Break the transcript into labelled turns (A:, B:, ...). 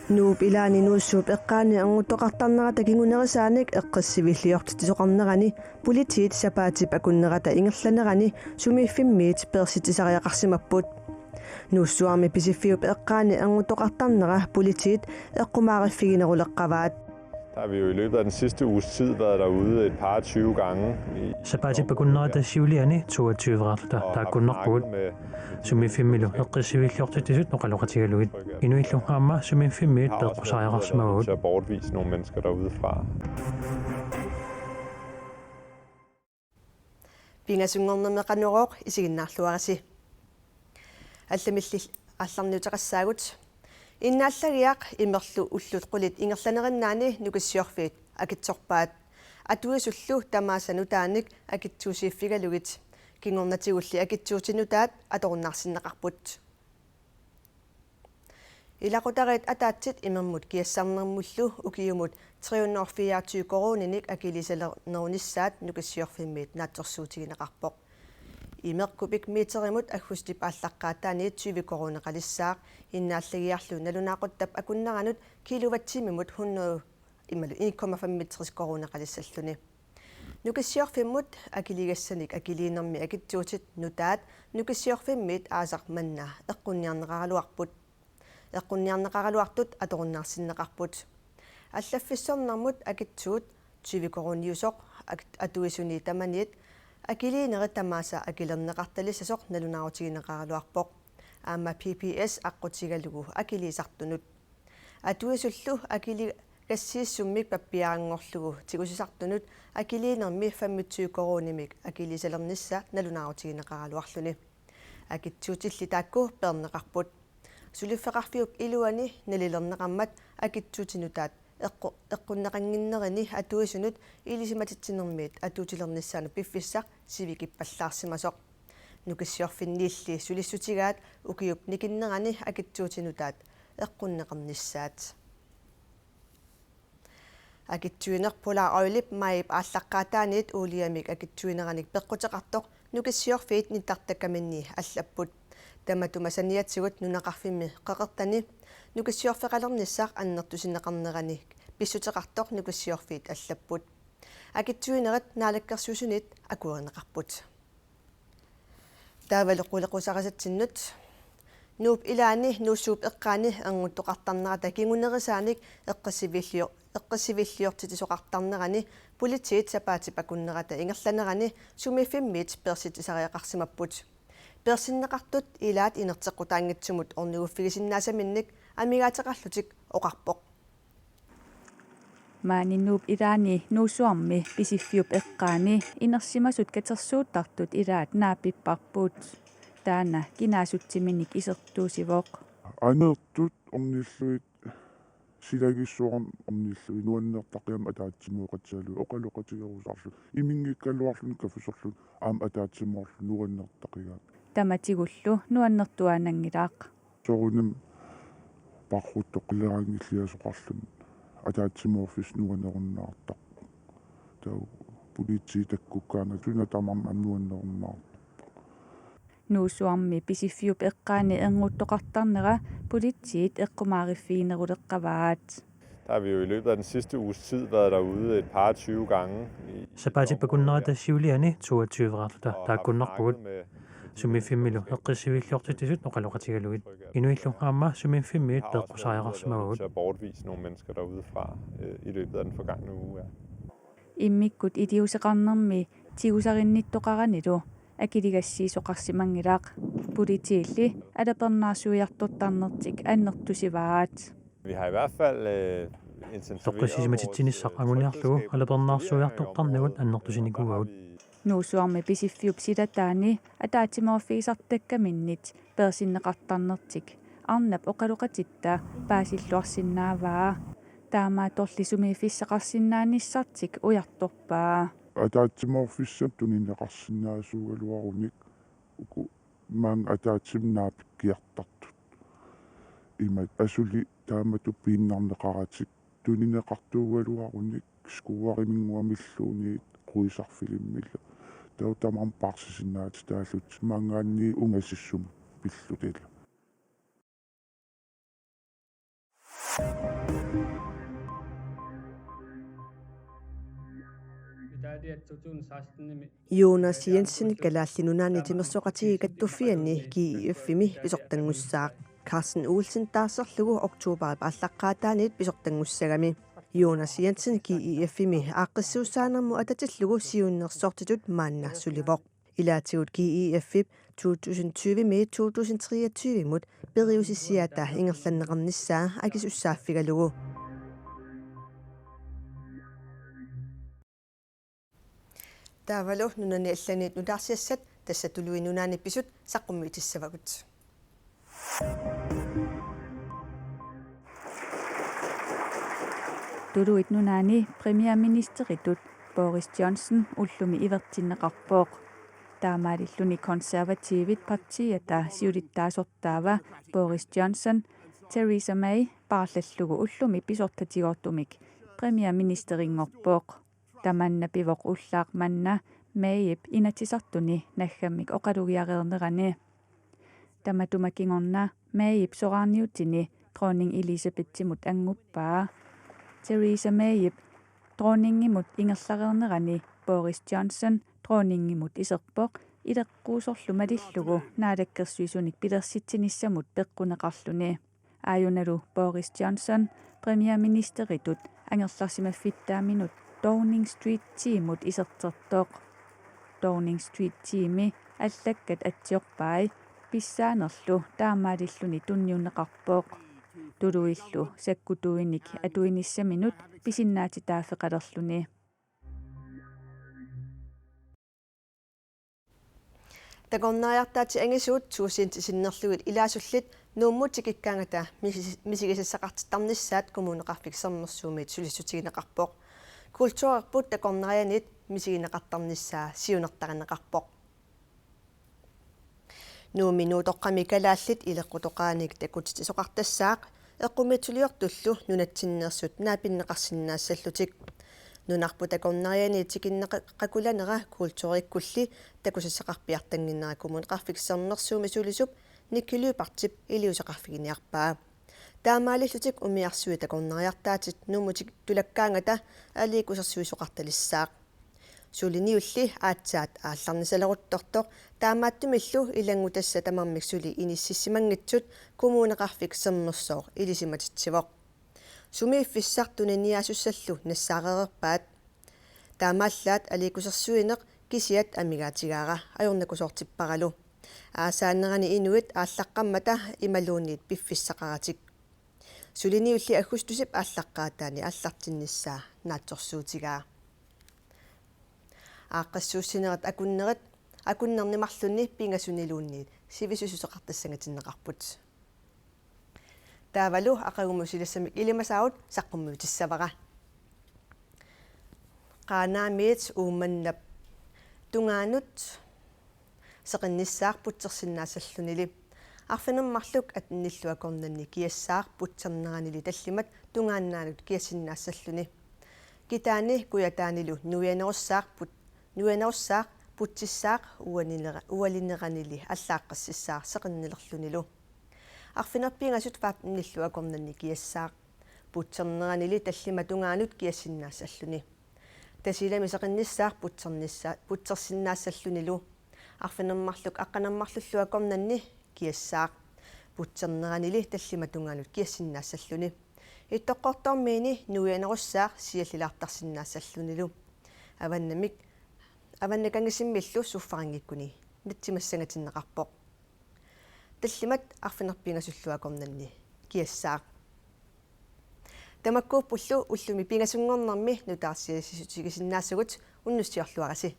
A: Nuup ilaani nuussuup eqqaani angutoqartarnerata kingunerisaanik eqqissivillиортитисоqarnerani politiit sapaatip akunnerata ingerlanerani sumiiffimmiit persitisariaqarsimapput nuussuarmi pisiffiup eqqaani angutoqartarnera politiit eqqumaariffigineruleqqavaat.
B: Der har vi jo i løbet af den sidste uges tid været derude et par 20 gange.
C: Sapaatippakunnerata siuliani 22-rarta taakkunnerpuut sumiiffimmilu eqqissivillиортитисут noqaloqatigaluit inuillu aamma sumiiffimmiit peqqusariaqarsimaguut.
B: Så bortvise nogle mennesker derude fra.
A: Pingasungornermeqanuroq isiginnaarluarasi. Allamilli алларниутеқассаагут иннааллагиақ имерлу уллут қулит ингерланериннаани нукиссиорфиит акитсорпаат атуисуллу тамаасану тааник акитсуусииффигалугит кингорнатигулли акитсуутинутаат аторуннарсиннеқарпут илақутарит атаатсит имермут киассарнермуллу укиумут 340 корониник акилисалернеруниссаат нукиссиорфиммиит наатсорсуутигинеқарпоқ имеққупик митеримут аггустип ааллаққаатаани 20 коронеқалиссаақ иннааллагиарлу налунаақуттап акуннеранут киловаттимимут 100 ималу 1,5 коронеқалиссаллуни нукиссиорфиммут акилигассаник акилиинерми акитсуутит нутаат нукиссиорфиммит аасақ манна эққунниарнеқаралуартут аторуннарсиннеқарпут аллаффиссорнэрмут акитсуут 20 корониусоқ атуисуни таманиит акилиинери тамааса акилернеқарталиссасоқ налунаарутигинеқаралуарпоқ аама PPS аққутигалугу акилисартунут атуисуллу акили гассииссуммик паппиарангорлугу тигусисартунут акилиинерми 25 коронимик акилисалернисса налунаарутигинеқаралуарлуни акитсуутилли таакку пернеқарпут сулиффеқарфиуп илуани налилернеқармат акитсуутинутаат эққуннеқангиннерини атуисунут илисиматитсинермиит атуутилерниссаану пиффиссақ сивикиппаллаарсимасоқ нукиссиорфинниилли сулиссутигаат укиуп никиннерани акитсуутинутаат эққуннеқарниссаат акитсуинерпулаа оилип маип ааллаққаатааниит уулиамик акитсуинераник пеққутеқартоқ нукиссиорфиит нитартаккаминни аллаппут таматумасаниатсигут нунақарфимми қеқертани нукиссиорфеқалерниссаақ аннертусинеқарнерани писсутеқартоқ нукиссиорфиит аллаппут акитсуинерат наалаккерсуусунит акуернеқарпут таавалеқулеқусарасатсиннут нууп илаани нууссууп эққаани ангуттоқартарнерата кингунерисааник эққиссивиллиортитисоқартарнерани политиит сапаатипакуннерата ингерланерани сумиффиммиит перситисариақарсимаппут персиннеқартут илаат инертеққутаангитсумут орнигуффигисиннаасаминник амигаатеқарлутик оқарпоқ
D: мааниннууп илаани нуусуарми писиффиуп эққаани инерсимасут катерсууттартут илаат наапиппарпуут таана кинаасутсиминик исертуусивоқ
E: анертут орниллуит силагиссуарн орниллуи нуаннертақиам атаатсимуоқатсаалу оқалоқатигерусарлу имингиккалуарлун кафусерлу аам атаатсимоорлу нуаннертақигаат
D: таматигуллу нуаннертуаанангилаақ
E: сорунам парруттоқилерангиллиасоқарлун атаатсимооффис нуанеруннаартақ тау политси таккуккаана туна тамарма нуаннеруннаартақ
D: нуусуарми писиффиуп эққаани энгуттоқартарнера политсиит эққумаариффиинерулеққаваат.
B: Der har vi jo i løbet af den sidste uges tid været derude et par 20 gange.
C: Sapaatippakunnerata siuliani 22-rarta taakkunnerpuut sumiiffimmilu eqqissivillиортитисут noqaloqatigaluit inuillu aamma sumiiffimmiit peqqusariaqarsimaguut.
B: Så bortvise nogle mennesker derude fra i løbet af den forgangne uge.
D: Иммиккут илиусеқарнерми тигусариnnittoqaranilu акилигассиисоқарсимангилаақ политиилли алапернаарсуиартортарнертик аннертусиваат.
B: Vi har i hvert fald
C: тоққисисиматитсиниссақ агуниарлугу алапернаарсуиартортарнагут аннертусиникуугут
D: нуусуарми писиффиуп силатаани атаатимооффигисартаккаминнит персиннеқартарнертик арнап оқалоқатитта паасиллуарсинааваа таамаа торлисумииффиссақарсинааниссартик уярторпаа
E: атаатсимооффиссам тунинеқарсинаасуугалуаруник уку маан атаатсимнаапиккиартартут имат асули таамату пииннарнеқаратик тунинеқартуугалуаруник скуаримингуамиллуунит quisarfilimmilu tautamam parsisinaat taallut mangaanni ungasissum pillutila
A: Jonas Jensen kalaallinunaani timersoqatigi kattuffianni KIF-imi pisortangussaaq Carsten Olsen taasserlugu oktober allaqqaataanit pisortangussagami Jonas Jensen KIF-imi aaqqissuussaanermu atatillugu siunnersortitut maanna sulivoq ilaatigut KIF 2020-2023 mut periusissiata ingerlanneqarnissaa akisussaafigalugu Tavalu nunani allanit nutarsiassat tassatuluinunaani pisut saqqummiitissavagut.
D: Tuluit nunaani premierministeritut Boris Johnson ullumi ivertinneqarpooq. Taamaalilluni konservatiivit partiata siulittaasortaava Boris Johnson, Theresa May parlallugu ullumi pisortatigortumik premierministeringorpooq. Tamanna pivoq ullaaq manna Mayip inatisartuni naggammik oqalugiareernerani. Tamatumакингорна Mayip soraarniutini dronning Elizabethimut anguppaa. Theresa Mayip dronningimut ingerlareernerani Boris Johnson dronningimut iserpoq ileqquusorlumalillugu naalakkersuisunik pilersitsinissamut peqquneqarluni. Aajunalu Boris Johnson premierministeritut angerlarsimaffittaaminut Downing Street tiimut isertertoq. Downing Street tiimi allakkat atsiorpai pissaanerlu taamaalilluni tunniunneqarpooq. Tuluillu sakkutuinik atuinissaminut pisinnaatitaafeqalerluni.
A: Taqornariartaati angisuut tuusiintisinnerlugit ilaasullit nuummutikikkaangata misigisissaqartittarnissaat kommuneqarfiksernersuumit sulissutigineqarpooq. Kultuurerput taqornarianit misigineqartarnissaa siunertaqanneqarpooq. Nuuminuutoqqami kalaallit ileqqutoqaanik takutitisoqartassaaq eqqumitsuliortullu nunatsinneersut naapinneqarsinnaassаллутик nunarpu taqornarianit tikinneqakulanera kultuurikkulli takusissaqarpiartanginnera kommuneqarfiksernersuumi sulisup nikkiliupartip iliusaqarfiginiarpaa. Taamaalillutik umiarsui taqornariartaatit nuumutik tulakkaangata aliikusersuisoqartalissaaq. Suliniulli aatsaat aallarnisaleruttortoq taamaattumillu ilangutassa tamarmik suli inississimanngitsut kommuneqarfiksernersooq ilisimatitivoq. Sumiiffissartuniniasussallu nassaareerpaat. Taamaallaat aliikusersuineq kisiat amigaatigaara ajornakusoortipparalu. Aasaannerani inuit ааllaqqammata imaluuniit piffissaqaratik. Suliniulli agustusip ааllaqqaataani аллартиннissaa наатсорсуутигаа. Ааqqassuussinerat akunnernimarlunni pingasuniluunniit sivisususeqartassangatineqarput. Taavalu aqagumusilassamik ilimasaut saqqummuutissavara. Qaanaamiit uumannap tungaanut seqinnissaaq putsersinnaassallunili. Arfinermarluk atnilluakornanni kiassaaq putserneranili tallimat tungaannaanut kiassinnaassalluni. Kitaani kuyataanilu nuyanerussaaq putsissaaq ualineranili allaaqqassissaaq seqinnilerlunilu. Arfinerpiingasut faatnilluakornanni kiassaaq putserneranili tallima tungaanut kiassinnaassalluni. Tasilami seqinnissaaq putsersinnaassallunilu. Arfinermarluk aqqanermarlulluakornanni kiassaaq putserneranili tallima tungaanut kiassinnaassalluni. Ittoqqortormiini nuyanerussaaq siallilaartarsinnaassallunilu. Avannakangisimillu suffarangikkuni natsimassangatineqarpoq. Tallimat arfinerpiingasulluakornanni kiassaaq. Tamakkuuppullu ullumi pingasungornermi nutaarsiasisutigisinnaassugut unnussiorluarasi.